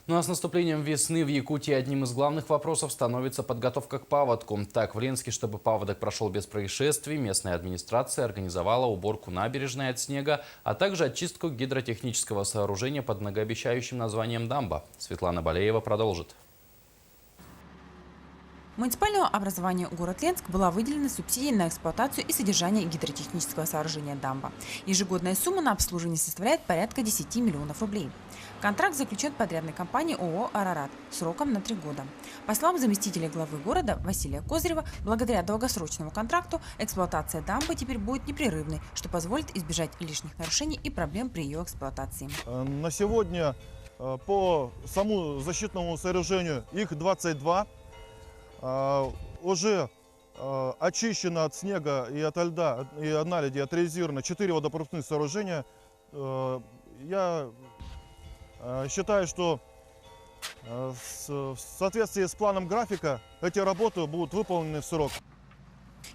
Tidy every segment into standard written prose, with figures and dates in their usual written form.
Ну а с наступлением весны в Якутии одним из главных вопросов становится подготовка к паводку. Так, в Ленске, чтобы паводок прошел без происшествий, местная администрация организовала уборку набережной от снега, а также очистку гидротехнического сооружения под многообещающим названием дамба. Светлана Балеева продолжит. Муниципальному образованию город Ленск была выделена субсидия на эксплуатацию и содержание гидротехнического сооружения дамба. Ежегодная сумма на обслуживание составляет порядка 10 миллионов рублей. Контракт заключен подрядной компанией ООО «Арарат» сроком на 3 года. По словам заместителя главы города Василия Козырева, благодаря долгосрочному контракту эксплуатация дамбы теперь будет непрерывной, что позволит избежать лишних нарушений и проблем при ее эксплуатации. На сегодня по самому защитному сооружению их 22. Уже очищено от снега и от льда и от наледи, отрезировано 4 водопропускных сооружения. Я считаю, что в соответствии с планом графика эти работы будут выполнены в срок.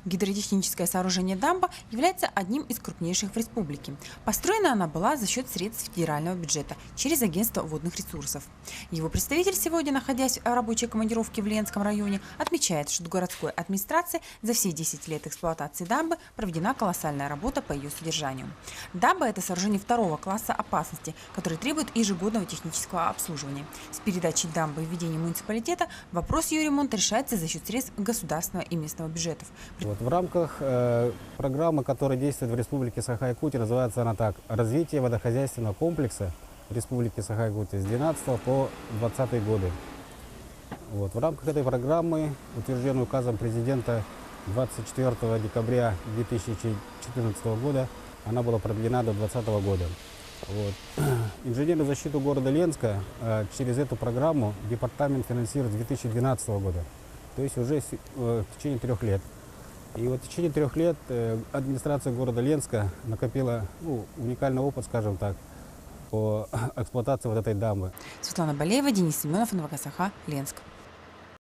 Гидротехническое сооружение дамба является одним из крупнейших в республике. Построена она была за счет средств федерального бюджета через Агентство водных ресурсов. Его представитель сегодня, находясь в рабочей командировке в Ленском районе, отмечает, что в городской администрации за все 10 лет эксплуатации дамбы проведена колоссальная работа по ее содержанию. Дамба – это сооружение второго класса опасности, которое требует ежегодного технического обслуживания. С передачей дамбы и введением муниципалитета вопрос ее ремонта решается за счет средств государственного и местного бюджетов. В рамках программы, которая действует в Республике Саха-Якутия, называется она так: «Развитие водохозяйственного комплекса в Республике Саха-Якутия с 2012 по 2020 годы». В рамках этой программы, утвержденной указом президента 24 декабря 2014 года, она была продлена до 2020 года. Инженерную защиту города Ленска через эту программу департамент финансирует с 2012 года, то есть уже в течение 3 лет. И в течение 3 лет администрация города Ленска накопила уникальный опыт, скажем так, по эксплуатации этой дамбы. Светлана Балеева, Денис Семенов, НВК Саха, Ленск.